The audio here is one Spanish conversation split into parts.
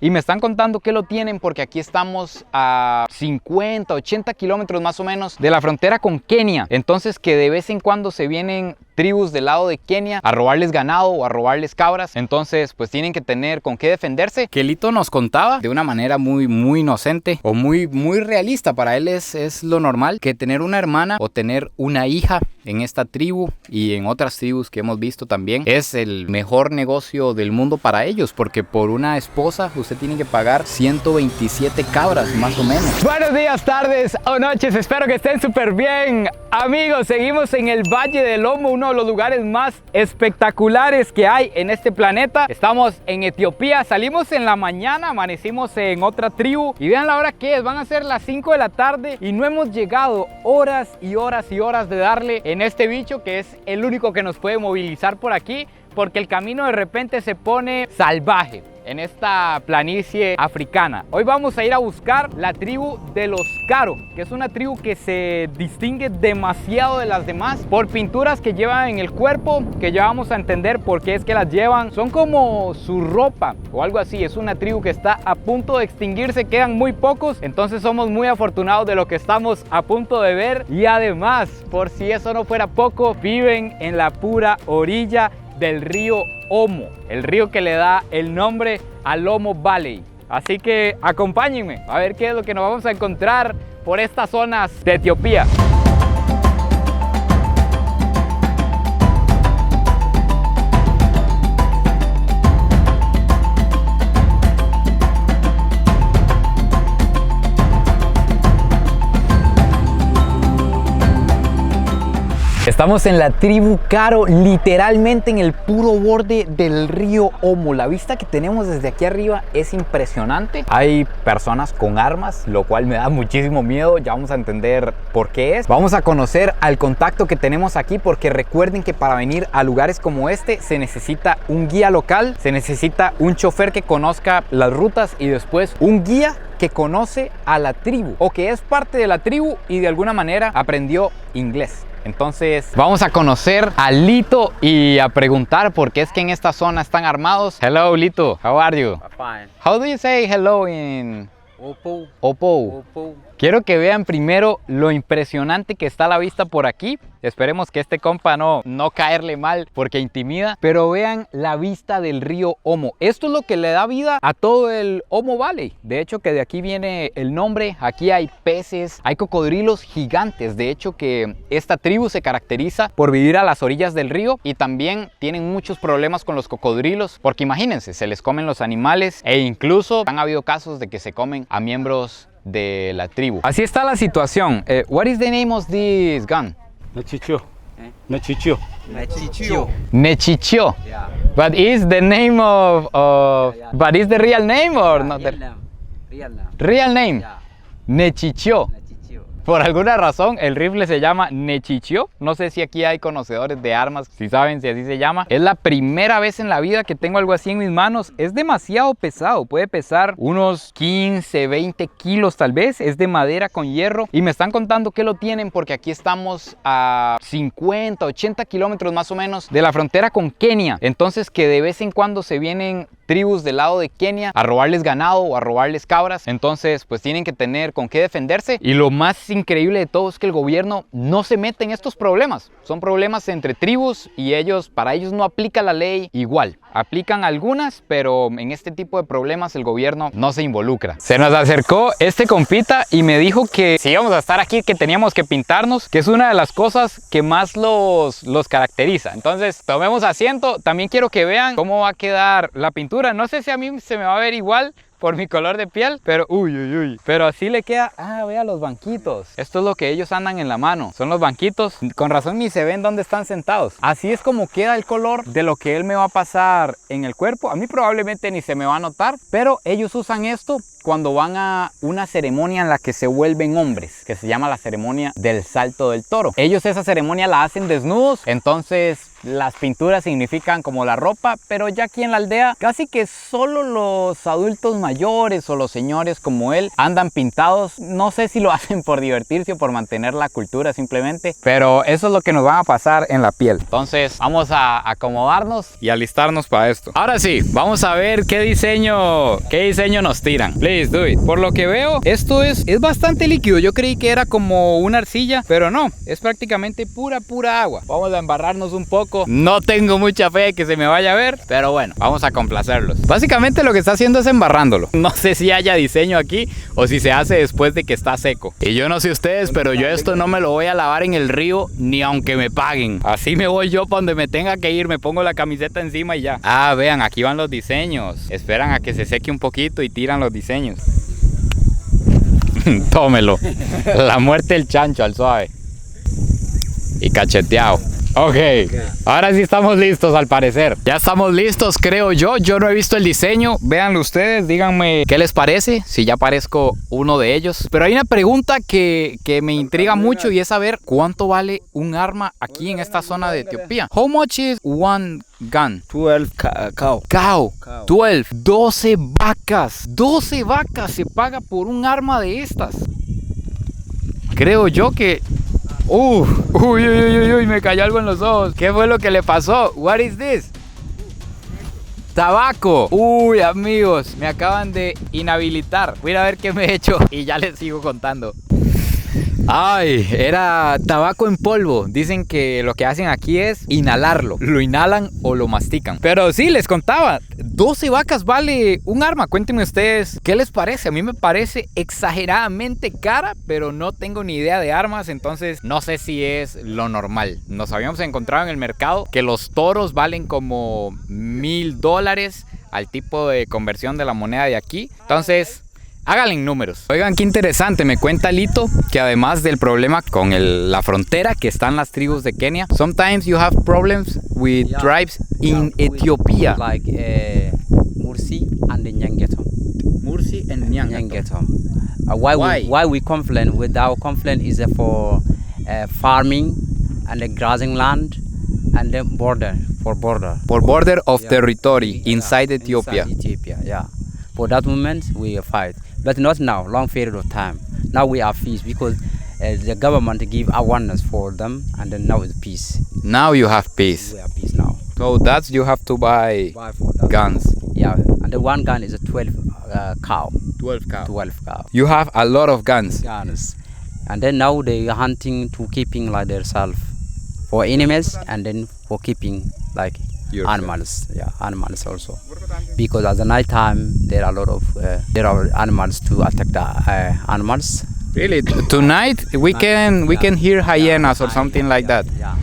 Y me están contando que lo tienen porque aquí estamos a 50, 80 kilómetros más o menos de la frontera con Kenia. Entonces que de vez en cuando se vienen tribus del lado de Kenia a robarles ganado o a robarles cabras. Entonces pues tienen que tener con qué defenderse. Que Lito nos contaba de una manera muy inocente o muy realista. Para él es lo normal que tener una hermana o tener una hija en esta tribu y en otras tribus que hemos visto también es el mejor negocio del mundo para ellos, porque por una esposa usted tiene que pagar 127 cabras más o menos. Buenos días, tardes o noches, espero que estén súper bien. Amigos, seguimos en el Valle del Omo, uno de los lugares más espectaculares que hay en este planeta. Estamos en Etiopía, salimos en la mañana, amanecimos en otra tribu y vean la hora que es, van a ser las 5 de la tarde y no hemos llegado, horas y horas y horas de darle en este bicho que es el único que nos puede movilizar por aquí, porque el camino de repente se pone salvaje en esta planicie africana. Hoy vamos a ir a buscar la tribu de los Karo, que es una tribu que se distingue demasiado de las demás por pinturas que llevan en el cuerpo, que ya vamos a entender por qué es que las llevan. Son como su ropa o algo así. Es una tribu que está a punto de extinguirse, quedan muy pocos, entonces somos muy afortunados de lo que estamos a punto de ver. Y además, por si eso no fuera poco, viven en la pura orilla del río Omo, el río que le da el nombre al Omo Valley. Así que acompáñenme a ver qué es lo que nos vamos a encontrar por estas zonas de Etiopía. Estamos en la tribu Karo, literalmente en el puro borde del río Omo. La vista que tenemos desde aquí arriba es impresionante. Hay personas con armas, lo cual me da muchísimo miedo. Ya vamos a entender por qué es. Vamos a conocer al contacto que tenemos aquí, porque recuerden que para venir a lugares como este se necesita un guía local, se necesita un chofer que conozca las rutas y después un guía que conoce a la tribu o que es parte de la tribu y de alguna manera aprendió inglés. Entonces vamos a conocer a Lito y a preguntar por qué es que en esta zona están armados. Hello Lito, how are you? Fine. How do you say hello in Opo. Opo? Opo. Quiero que vean primero lo impresionante que está la vista por aquí. Esperemos que este compa no caerle mal porque intimida. Pero vean la vista del río Omo. Esto es lo que le da vida a todo el Omo Valley. De hecho que de aquí viene el nombre. Aquí hay peces, hay cocodrilos gigantes. De hecho que esta tribu se caracteriza por vivir a las orillas del río. Y también tienen muchos problemas con los cocodrilos. Porque imagínense, se les comen los animales. E incluso han habido casos de que se comen a miembros de la tribu. Así está la situación. What is the name of this gun? Nechicho. Nechicho. Nechicho. Nechicho. Yeah. But is the name of Yeah. but is the real name or not Real the name. Real name. real name? Yeah. Nechicho. Nechicho. Por alguna razón el rifle se llama Nechicho. No sé si aquí hay conocedores de armas, si saben si así se llama. Es la primera vez en la vida que tengo algo así en mis manos. Es demasiado pesado, puede pesar unos 15, 20 kilos tal vez. Es de madera con hierro. Y me están contando que lo tienen porque aquí estamos a 50, 80 kilómetros más o menos de la frontera con Kenia. Entonces que de vez en cuando se vienen tribus del lado de Kenia a robarles ganado o a robarles cabras. Entonces pues tienen que tener con qué defenderse. Y lo más increíble de todo es que el gobierno no se mete en estos problemas. Son problemas entre tribus y para ellos no aplica la ley igual. Aplican algunas, pero en este tipo de problemas el gobierno no se involucra. Se nos acercó este compita y me dijo que si íbamos a estar aquí, que teníamos que pintarnos, que es una de las cosas que más los caracteriza. Entonces tomemos asiento. También quiero que vean cómo va a quedar la pintura. No sé si a mí se me va a ver igual por mi color de piel, pero pero así le queda. Vea los banquitos. Esto es lo que ellos andan en la mano, son los banquitos. Con razón ni se ven dónde están sentados. Así es como queda el color de lo que él me va a pasar en el cuerpo. A mí probablemente ni se me va a notar, pero ellos usan esto cuando van a una ceremonia en la que se vuelven hombres, que se llama la ceremonia del salto del toro. Ellos esa ceremonia la hacen desnudos, entonces las pinturas significan como la ropa, pero ya aquí en la aldea casi que solo los adultos mayores mayores o los señores como él andan pintados. No sé si lo hacen por divertirse o por mantener la cultura simplemente, pero eso es lo que nos va a pasar en la piel. Entonces vamos a acomodarnos y alistarnos para esto. Ahora sí, vamos a ver qué diseño nos tiran. Please do it. Por lo que veo, esto es bastante líquido. Yo creí que era como una arcilla, pero no, es prácticamente pura agua. Vamos a embarrarnos un poco. No tengo mucha fe de que se me vaya a ver, pero bueno, vamos a complacerlos. Básicamente lo que está haciendo es embarrándolo. No sé si haya diseño aquí o si se hace después de que está seco. Y yo no sé ustedes, pero yo esto no me lo voy a lavar en el río ni aunque me paguen. Así me voy yo para donde me tenga que ir, me pongo la camiseta encima y ya. Ah, vean, aquí van los diseños. Esperan a que se seque un poquito y tiran los diseños. Tómelo. La muerte del chancho al suave. Y cacheteado. Ok, ahora sí estamos listos al parecer. Ya estamos listos, creo yo. Yo no he visto el diseño. Véanlo ustedes, díganme qué les parece, si ya parezco uno de ellos. Pero hay una pregunta que me intriga mucho y es saber cuánto vale un arma aquí en esta zona de Etiopía. How much is one gun? 12 cow. Cow, 12 vacas. 12 vacas se paga por un arma de estas. Creo yo que... Uy, me cayó algo en los ojos. ¿Qué fue lo que le pasó? What is this? Tabaco. Uy, amigos, me acaban de inhabilitar. Voy a ir a ver qué me he hecho y ya les sigo contando. Ay, era tabaco en polvo. Dicen que lo que hacen aquí es inhalarlo. Lo inhalan o lo mastican. Pero sí, les contaba, 12 vacas vale un arma. Cuéntenme ustedes, ¿qué les parece? A mí me parece exageradamente cara, pero no tengo ni idea de armas, entonces no sé si es lo normal. Nos habíamos encontrado en el mercado que los toros valen como $1000 al tipo de conversión de la moneda de aquí. Entonces... háganle en números. Oigan, qué interesante, me cuenta Lito que además del problema con la frontera que están las tribus de Kenia, sometimes you have problems with tribes in Ethiopia. Like Mursi and the Nyangetom. Mursi and Nyangetom. Why we complain? With our complaint is for farming and the grazing land and the border. For border of territory inside Ethiopia. Inside Ethiopia, yeah. For that moment we fight. But not now, long period of time. Now we are peace because the government give awareness for them, and then now it's peace. Now you have peace. We have peace now. So that's you have to buy For that. guns. Yeah, and the one gun is a 12 cow. 12 cow. 12 cow. You have a lot of guns. Guns. And then now they are hunting to keeping like themselves for enemies, and then for keeping like Yourself. animals. Yeah, animals also. Because at the night time there are a lot of animals to attack the animals. Really? Tonight we can hear hyenas or something like that. Yeah.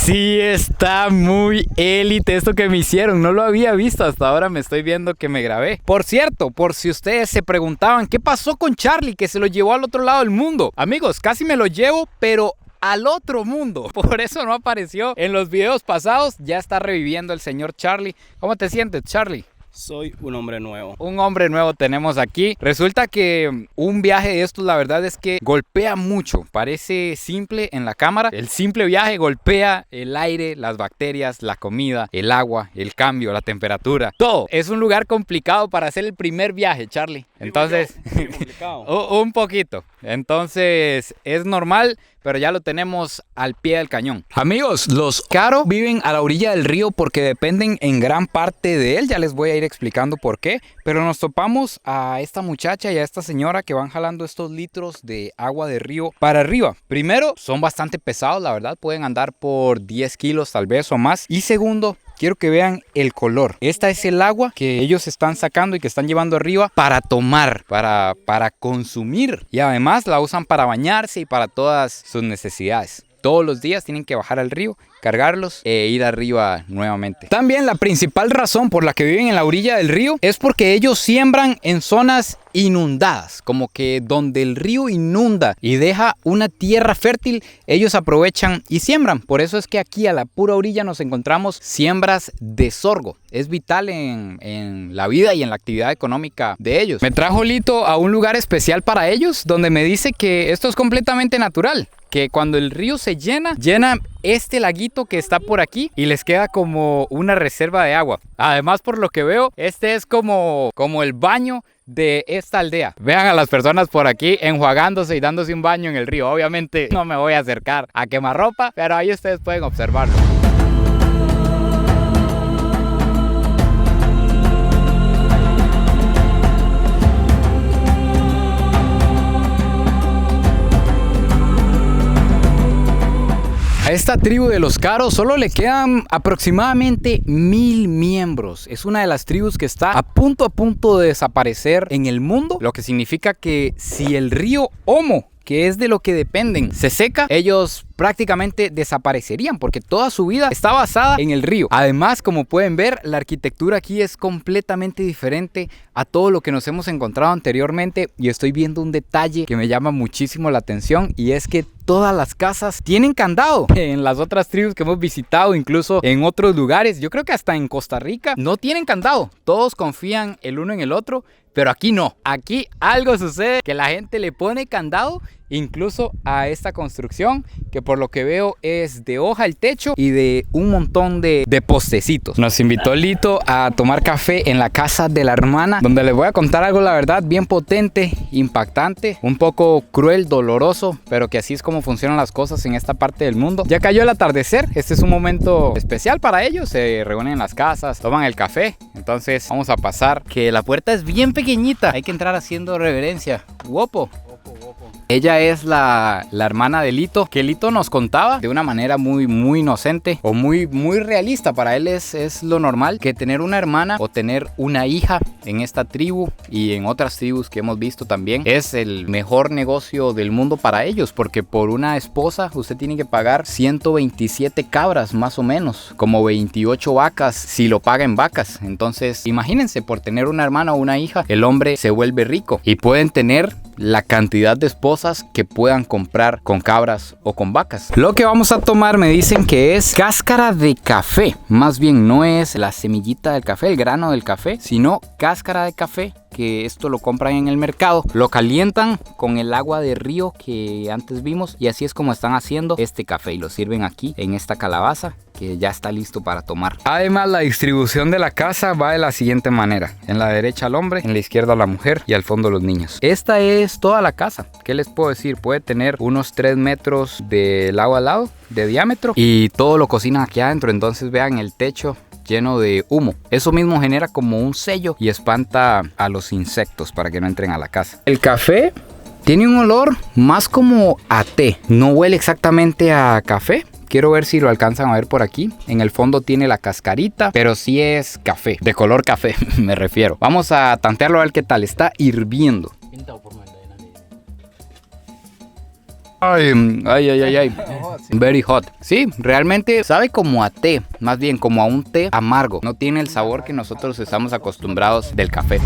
Sí, está muy élite esto que me hicieron. No lo había visto hasta ahora, me estoy viendo que me grabé. Por cierto, por si ustedes se preguntaban qué pasó con Charlie, que se lo llevó al otro lado del mundo. Amigos, casi me lo llevo, pero al otro mundo. Por eso no apareció en los videos pasados. Ya está reviviendo el señor Charlie. ¿Cómo te sientes, Charlie? Soy un hombre nuevo. Un hombre nuevo tenemos aquí. Resulta que un viaje de estos, la verdad es que golpea mucho. Parece simple en la cámara. El simple viaje golpea el aire, las bacterias, la comida, el agua, el cambio, la temperatura. Todo. Es un lugar complicado para hacer el primer viaje, Charlie. Entonces, un poquito. Entonces, es normal, pero ya lo tenemos al pie del cañón. Amigos, los Karo viven a la orilla del río porque dependen en gran parte de él. Ya les voy a ir explicando por qué. Pero nos topamos a esta muchacha y a esta señora que van jalando estos litros de agua de río para arriba. Primero, son bastante pesados, la verdad. Pueden andar por 10 kilos tal vez o más. Y segundo, quiero que vean el color. Esta es el agua que ellos están sacando y que están llevando arriba para tomar, para consumir. Y además la usan para bañarse y para todas sus necesidades. Todos los días tienen que bajar al río cargarlos e ir arriba nuevamente. También la principal razón por la que viven en la orilla del río es porque ellos siembran en zonas inundadas, como que donde el río inunda y deja una tierra fértil, ellos aprovechan y siembran. Por eso es que aquí a la pura orilla nos encontramos siembras de sorgo. Es vital en la vida y en la actividad económica de ellos. Me trajo Lito a un lugar especial para ellos, donde me dice que esto es completamente natural, que cuando el río se llena este laguito que está por aquí y les queda como una reserva de agua. Además, por lo que veo, este es como el baño de esta aldea. Vean a las personas por aquí enjuagándose y dándose un baño en el río. Obviamente no me voy a acercar a quemarropa, pero ahí ustedes pueden observarlo. A esta tribu de los Caros solo le quedan aproximadamente 1000 miembros. Es una de las tribus que está a punto de desaparecer en el mundo, lo que significa que si el río Omo, que es de lo que dependen, se seca, ellos prácticamente desaparecerían porque toda su vida está basada en el río. Además, como pueden ver, la arquitectura aquí es completamente diferente a todo lo que nos hemos encontrado anteriormente, y estoy viendo un detalle que me llama muchísimo la atención, y es que todas las casas tienen candado. En las otras tribus que hemos visitado, incluso en otros lugares, yo creo que hasta en Costa Rica, no tienen candado. Todos confían el uno en el otro, pero aquí no. Aquí algo sucede, que la gente le pone candado incluso a esta construcción, que por lo que veo es de hoja el techo y de un montón de postecitos. Nos invitó Lito a tomar café en la casa de la hermana, donde les voy a contar algo, la verdad, bien potente, impactante, un poco cruel, doloroso, pero que así es como funcionan las cosas en esta parte del mundo. Ya cayó el atardecer, este es un momento especial para ellos, se reúnen en las casas, toman el café. Entonces vamos a pasar, que la puerta es bien pequeñita, hay que entrar haciendo reverencia. Guapo. Ella es la hermana de Lito, que Lito nos contaba de una manera muy inocente o muy realista. Para él es lo normal que tener una hermana o tener una hija en esta tribu y en otras tribus que hemos visto también. Es el mejor negocio del mundo para ellos, porque por una esposa usted tiene que pagar 127 cabras más o menos, como 28 vacas si lo paga en vacas. Entonces imagínense, por tener una hermana o una hija, el hombre se vuelve rico y pueden tener la cantidad de esposas que puedan comprar con cabras o con vacas. Lo que vamos a tomar me dicen que es cáscara de café. Más bien no es la semillita del café, el grano del café, sino cáscara de café, que esto lo compran en el mercado, lo calientan con el agua de río que antes vimos, y así es como están haciendo este café, y lo sirven aquí en esta calabaza que ya está listo para tomar. Además, la distribución de la casa va de la siguiente manera: en la derecha al hombre, en la izquierda a la mujer y al fondo los niños. Esta es toda la casa. ¿Qué les puedo decir? Puede tener unos 3 metros de lado a lado de diámetro, y todo lo cocinan aquí adentro. Entonces vean el techo lleno de humo. Eso mismo genera como un sello y espanta a los insectos para que no entren a la casa. El café tiene un olor más como a té. No huele exactamente a café. Quiero ver si lo alcanzan a ver por aquí. En el fondo tiene la cascarita, pero sí es café, de color café me refiero. Vamos a tantearlo a ver qué tal. Está hirviendo. Ay. Very hot. Sí, realmente sabe como a té, más bien como a un té amargo. No tiene el sabor que nosotros estamos acostumbrados del café.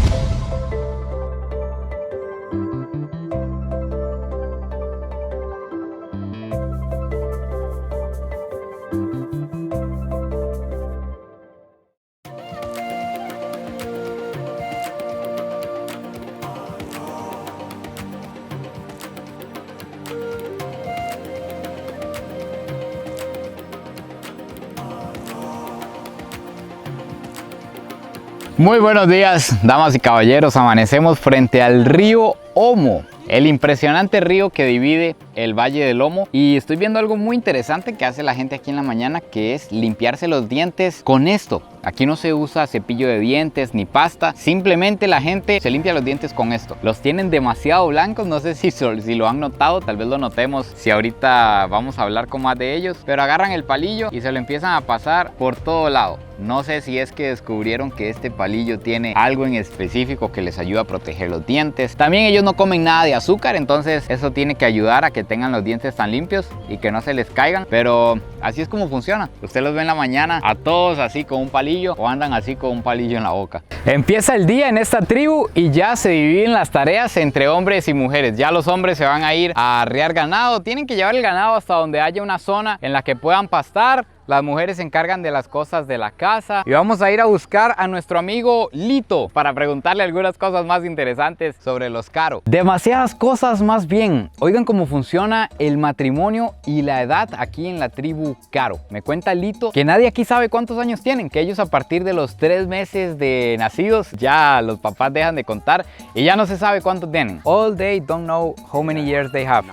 Muy buenos días, damas y caballeros. Amanecemos frente al río Omo, el impresionante río que divide el Valle del Omo, y estoy viendo algo muy interesante que hace la gente aquí en la mañana, que es limpiarse los dientes con esto. Aquí no se usa cepillo de dientes ni pasta, simplemente la gente se limpia los dientes con esto. Los tienen demasiado blancos, no sé si lo han notado, tal vez lo notemos si ahorita vamos a hablar con más de ellos, pero agarran el palillo y se lo empiezan a pasar por todo lado. No sé si es que descubrieron que este palillo tiene algo en específico que les ayuda a proteger los dientes. También ellos no comen nada de azúcar, entonces eso tiene que ayudar a que tengan los dientes tan limpios y que no se les caigan. Pero Así es como funciona. Usted los ve en la mañana a todos así con un palillo o andan así con un palillo en la boca. Empieza el día en esta tribu y ya se dividen las tareas entre hombres y mujeres. Ya los hombres se van a ir a arrear ganado. Tienen que llevar el ganado hasta donde haya una zona en la que puedan pastar. Las mujeres se encargan de las cosas de la casa. Y vamos a ir a buscar a nuestro amigo Lito para preguntarle algunas cosas más interesantes sobre los Karo. Demasiadas cosas más bien. Oigan cómo funciona el matrimonio y la edad aquí en la tribu Karo. Me cuenta Lito que nadie aquí sabe cuántos años tienen, que ellos a partir de los 3 meses de nacidos ya los papás dejan de contar y ya no se sabe cuántos tienen. All they don't know how many years they have.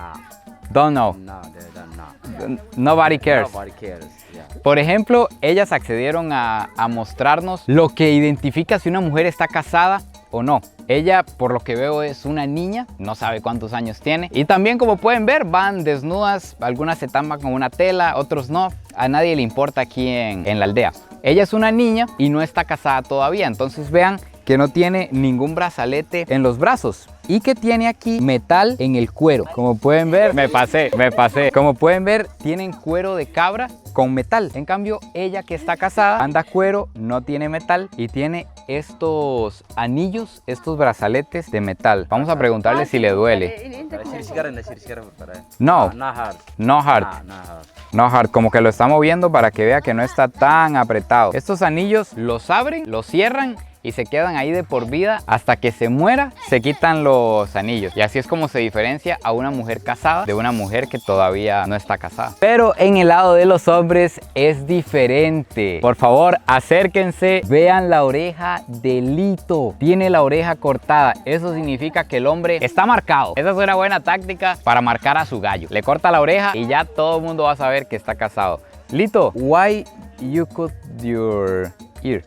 Don't know. No, they don't know. Nobody cares. Nobody cares. Yeah. Por ejemplo, ellas accedieron a mostrarnos lo que identifica si una mujer está casada o no. Ella, por lo que veo, es una niña, no sabe cuántos años tiene. Y también, como pueden ver, van desnudas, algunas se tapan con una tela, otros no. A nadie le importa aquí en la aldea. Ella es una niña y no está casada todavía, entonces vean que no tiene ningún brazalete en los brazos y que tiene aquí metal en el cuero. Como pueden ver, me pasé. Como pueden ver, tienen cuero de cabra con metal. En cambio, ella que está casada anda cuero, no tiene metal y tiene estos anillos, estos brazaletes de metal. Vamos a preguntarle si le duele. No, No hard. no hard. No hard. No hard, como que lo está moviendo para que vea que no está tan apretado. Estos anillos los abren, los cierran y se quedan ahí de por vida hasta que se muera, se quitan los anillos. Y así es como se diferencia a una mujer casada de una mujer que todavía no está casada. Pero en el lado de los hombres es diferente. Por favor, acérquense, vean la oreja de Lito. Tiene la oreja cortada. Eso significa que el hombre está marcado. Esa es una buena táctica para marcar a su gallo. Le corta la oreja y ya todo el mundo va a saber que está casado. Lito, why you cut your ear?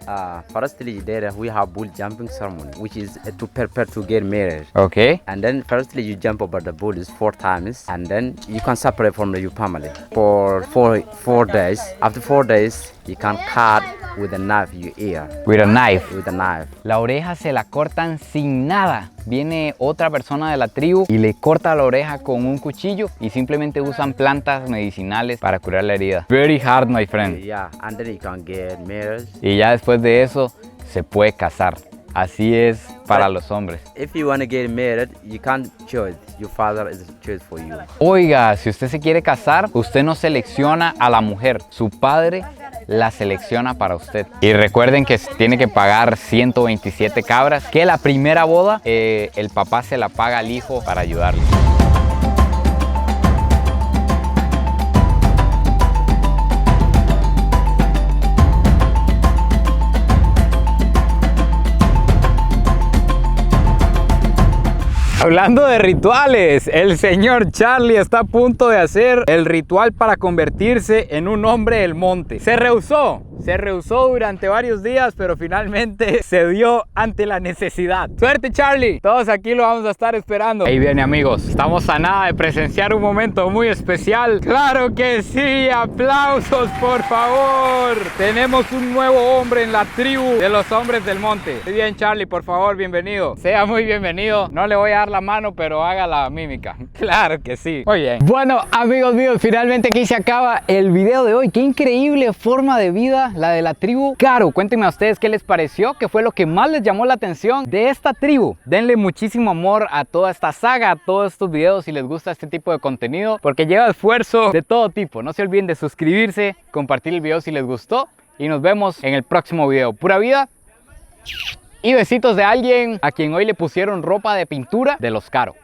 Firstly, there we have bull jumping ceremony, which is to prepare to get married. Okay. And then firstly you jump over the bulls 4 times, and then you can separate from your family for 4 days. After 4 days, you can cut with a knife your ear. With a knife. With a knife. La oreja se la cortan sin nada. Viene otra persona de la tribu y le corta la oreja con un cuchillo y simplemente usan plantas medicinales para curar la herida. Very hard, my friend. Yeah, and then you can get married. Y ya después de eso se puede casar. Así es para los hombres. If you want to get married, you can't choose. Your father is choose for you. Oiga, si usted se quiere casar, usted no selecciona a la mujer. Su padre la selecciona para usted. Y recuerden que tiene que pagar 127 cabras, que la primera boda el papá se la paga al hijo para ayudarle. Hablando de rituales, el señor Charlie está a punto de hacer el ritual para convertirse en un hombre del monte. Se rehusó durante varios días, pero finalmente se dio ante la necesidad. ¡Suerte, Charlie! Todos aquí lo vamos a estar esperando. Ahí viene, amigos. Estamos a nada de presenciar un momento muy especial. ¡Claro que sí! ¡Aplausos, por favor! Tenemos un nuevo hombre en la tribu de los hombres del monte. Muy bien, Charlie, por favor, bienvenido. Sea muy bienvenido. No le voy a dar la mano, pero haga la mímica. Claro que sí. Muy bien. Bueno, amigos míos, finalmente aquí se acaba el video de hoy. Qué increíble forma de vida la de la tribu Karo. Cuéntenme a ustedes qué les pareció, qué fue lo que más les llamó la atención de esta tribu. Denle muchísimo amor a toda esta saga, a todos estos videos si les gusta este tipo de contenido, porque lleva esfuerzo de todo tipo. No se olviden de suscribirse, compartir el video si les gustó y nos vemos en el próximo video. Pura vida y besitos de alguien a quien hoy le pusieron ropa de pintura de los Karo.